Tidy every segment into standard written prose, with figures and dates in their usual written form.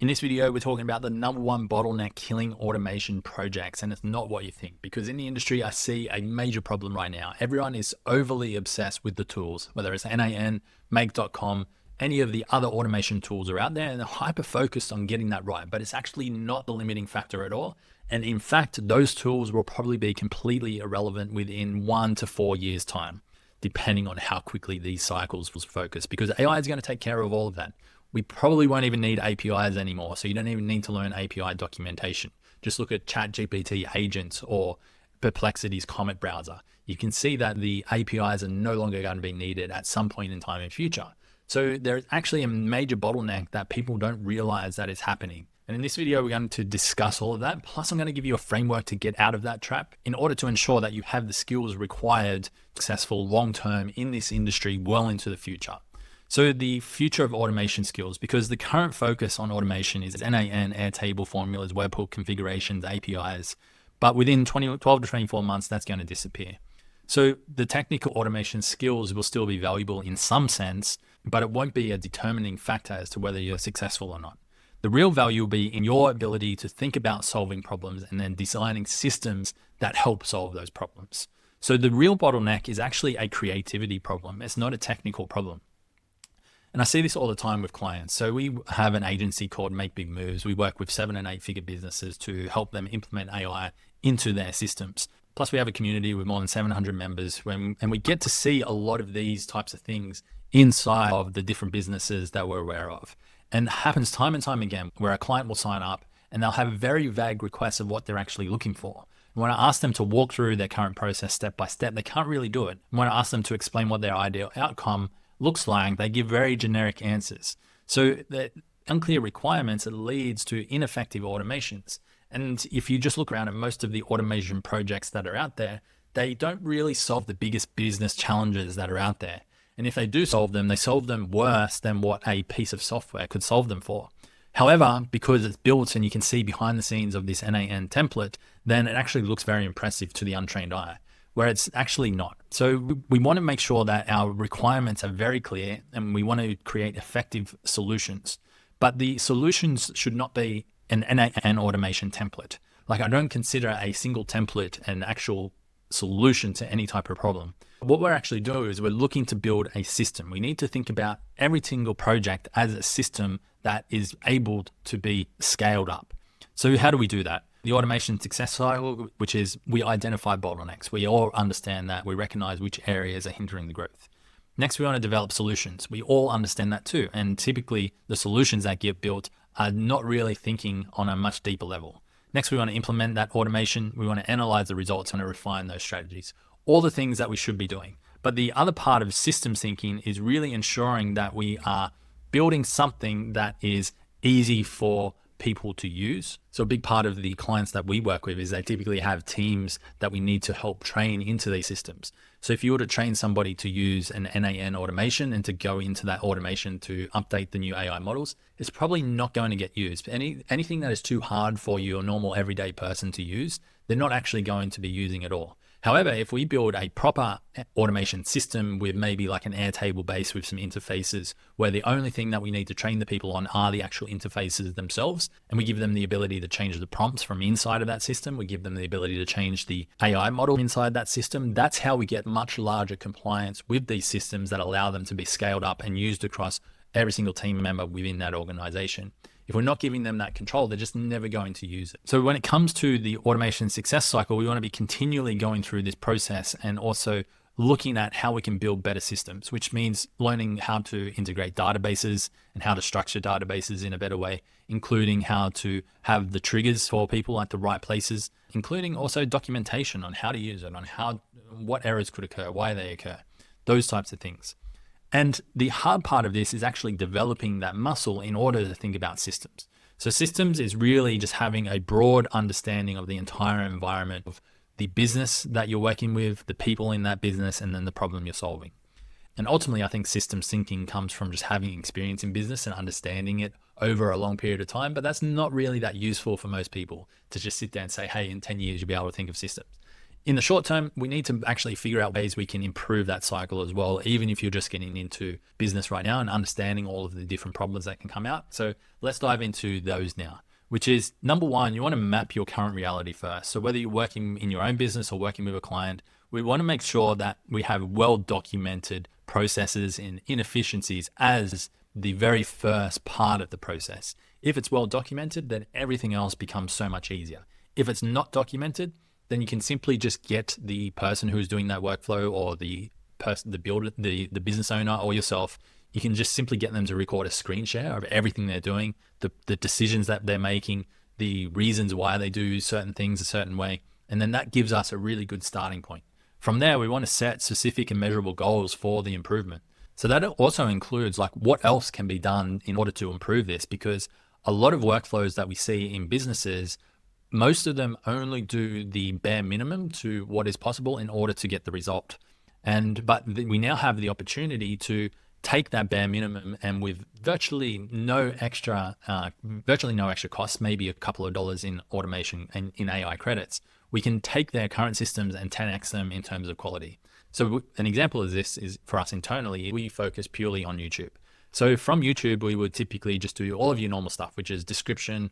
In this video, we're talking about the #1 bottleneck killing automation projects, and it's not what you think. Because in the industry, I see a major problem right now. Everyone is overly obsessed with the tools, whether it's NAN, Make.com, any of the other automation tools are out there, and they're hyper focused on getting that right. But it's actually not the limiting factor at all. And in fact, those tools will probably be completely irrelevant within 1 to 4 years' time, depending on how quickly these cycles will focus, because AI is going to take care of all of that. We probably won't even need APIs anymore. So you don't even need to learn API documentation. Just look at ChatGPT agents or Perplexity's Comet browser. You can see that the APIs are no longer going to be needed at some point in time in future. So there's actually a major bottleneck that people don't realize that is happening. And in this video, we're going to discuss all of that. Plus, I'm going to give you a framework to get out of that trap in order to ensure that you have the skills required, successful long-term in this industry well into the future. So the future of automation skills, because the current focus on automation is NAN, Airtable formulas, webhook configurations, APIs, but within 12 to 24 months, that's going to disappear. So the technical automation skills will still be valuable in some sense, but it won't be a determining factor as to whether you're successful or not. The real value will be in your ability to think about solving problems and then designing systems that help solve those problems. So the real bottleneck is actually a creativity problem. It's not a technical problem. And I see this all the time with clients. So we have an agency called Make Big Moves. We work with 7 and 8 figure businesses to help them implement AI into their systems. Plus we have a community with more than 700 members, and we get to see a lot of these types of things inside of the different businesses that we're aware of. And it happens time and time again where a client will sign up and they'll have very vague requests of what they're actually looking for. And when I ask them to walk through their current process step by step, they can't really do it. And when I ask them to explain what their ideal outcome looks like, they give very generic answers. So the unclear requirements, it leads to ineffective automations. And if you just look around at most of the automation projects that are out there, they don't really solve the biggest business challenges that are out there. And if they do solve them, they solve them worse than what a piece of software could solve them for. However, because it's built and you can see behind the scenes of this NAN template, then it actually looks very impressive to the untrained eye, where it's actually not. So we want to make sure that our requirements are very clear and we want to create effective solutions. But the solutions should not be an NAN automation template. Like, I don't consider a single template an actual solution to any type of problem. What we're actually doing is we're looking to build a system. We need to think about every single project as a system that is able to be scaled up. So how do we do that? The automation success cycle, which is we identify bottlenecks. We all understand that. We recognize which areas are hindering the growth. Next, we want to develop solutions. We all understand that too. And typically the solutions that get built are not really thinking on a much deeper level. Next, we want to implement that automation. We want to analyze the results and refine those strategies. All the things that we should be doing. But the other part of systems thinking is really ensuring that we are building something that is easy for people to use. So a big part of the clients that we work with is they typically have teams that we need to help train into these systems. So if you were to train somebody to use an NAN automation and to go into that automation to update the new AI models, it's probably not going to get used. Anything that is too hard for your normal everyday person to use, they're not actually going to be using at all. However, if we build a proper automation system with maybe like an Airtable base with some interfaces where the only thing that we need to train the people on are the actual interfaces themselves, and we give them the ability to change the prompts from inside of that system, we give them the ability to change the AI model inside that system, that's how we get much larger compliance with these systems that allow them to be scaled up and used across every single team member within that organization. If we're not giving them that control, they're just never going to use it. So when it comes to the automation success cycle, we want to be continually going through this process and also looking at how we can build better systems, which means learning how to integrate databases and how to structure databases in a better way, including how to have the triggers for people at the right places, including also documentation on how to use it, on what errors could occur, why they occur, those types of things. And the hard part of this is actually developing that muscle in order to think about systems. So systems is really just having a broad understanding of the entire environment of the business that you're working with, the people in that business, and then the problem you're solving. And ultimately, I think systems thinking comes from just having experience in business and understanding it over a long period of time. But that's not really that useful for most people to just sit there and say, hey, in 10 years, you'll be able to think of systems. In the short term, we need to actually figure out ways we can improve that cycle as well, even if you're just getting into business right now and understanding all of the different problems that can come out. So let's dive into those now, which is number one, you want to map your current reality first. So whether you're working in your own business or working with a client, we want to make sure that we have well-documented processes and inefficiencies as the very first part of the process. If it's well documented, then everything else becomes so much easier. If it's not documented, then you can simply just get the person who's doing that workflow, or the person, the builder, the business owner, or yourself. You can just simply get them to record a screen share of everything they're doing, the decisions that they're making, the reasons why they do certain things a certain way. And then that gives us a really good starting point. From there, we want to set specific and measurable goals for the improvement. So that also includes like what else can be done in order to improve this, because a lot of workflows that we see in businesses, most of them only do the bare minimum to what is possible in order to get the result. But we now have the opportunity to take that bare minimum, and with virtually no extra costs, maybe a couple of dollars in automation and in AI credits, we can take their current systems and 10x them in terms of quality. So an example of this is, for us internally, we focus purely on YouTube. So from YouTube, we would typically just do all of your normal stuff, which is description,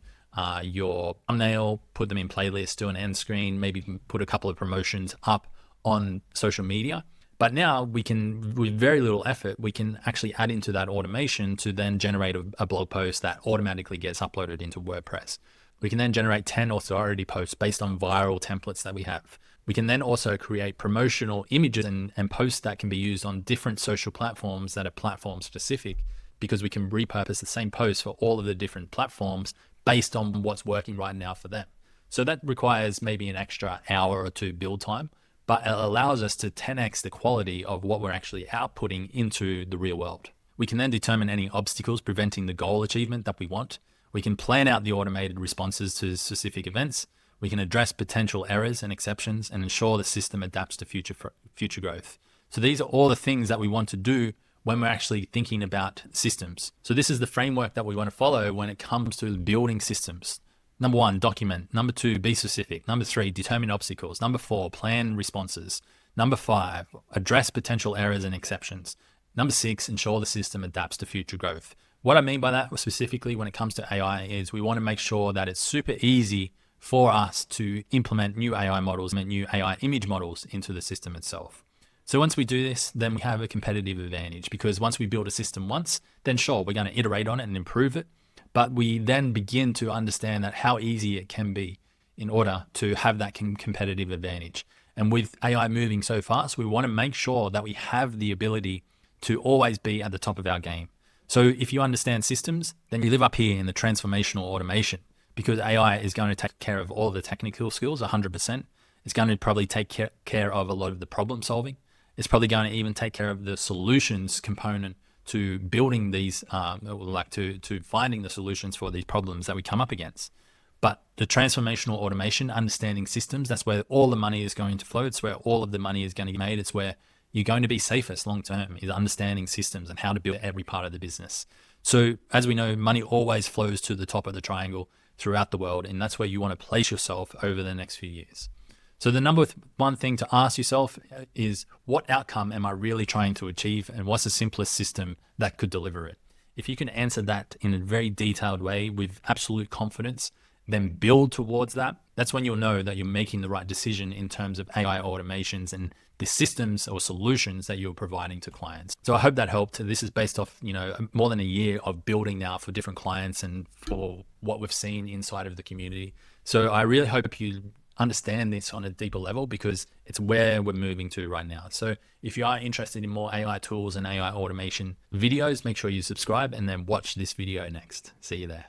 your thumbnail, put them in playlists, do an end screen, maybe put a couple of promotions up on social media. But now we can, with very little effort, we can actually add into that automation to then generate a blog post that automatically gets uploaded into WordPress. We can then generate 10 authority posts based on viral templates that we have. We can then also create promotional images and posts that can be used on different social platforms that are platform specific, because we can repurpose the same post for all of the different platforms based on what's working right now for them. So that requires maybe an extra hour or two build time, but it allows us to 10x the quality of what we're actually outputting into the real world. We can then determine any obstacles preventing the goal achievement that we want. We can plan out the automated responses to specific events. We can address potential errors and exceptions and ensure the system adapts to future growth. So these are all the things that we want to do when we're actually thinking about systems. So this is the framework that we want to follow when it comes to building systems. Number one, document. Number two, be specific. Number three, determine obstacles. Number four, plan responses. Number five, address potential errors and exceptions. Number six, ensure the system adapts to future growth. What I mean by that specifically when it comes to AI is we want to make sure that it's super easy for us to implement new AI models and new AI image models into the system itself. So once we do this, then we have a competitive advantage, because once we build a system once, then sure, we're going to iterate on it and improve it. But we then begin to understand that how easy it can be in order to have that competitive advantage. And with AI moving so fast, we want to make sure that we have the ability to always be at the top of our game. So if you understand systems, then you live up here in the transformational automation, because AI is going to take care of all the technical skills 100%. It's going to probably take care of a lot of the problem solving. It's probably going to even take care of the solutions component to building these, to finding the solutions for these problems that we come up against. But the transformational automation, understanding systems, that's where all the money is going to flow. It's where all of the money is going to be made. It's where you're going to be safest long term, is understanding systems and how to build every part of the business. So as we know, money always flows to the top of the triangle throughout the world, and that's where you want to place yourself over the next few years. So the number one thing to ask yourself is, what outcome am I really trying to achieve, and what's the simplest system that could deliver it? If you can answer that in a very detailed way with absolute confidence, then build towards that. That's when you'll know that you're making the right decision in terms of AI automations and the systems or solutions that you're providing to clients. So I hope that helped. This is based off, more than a year of building now for different clients and for what we've seen inside of the community. So I really hope you understand this on a deeper level, because it's where we're moving to right now. So if you are interested in more AI tools and AI automation videos, make sure you subscribe and then watch this video next. See you there.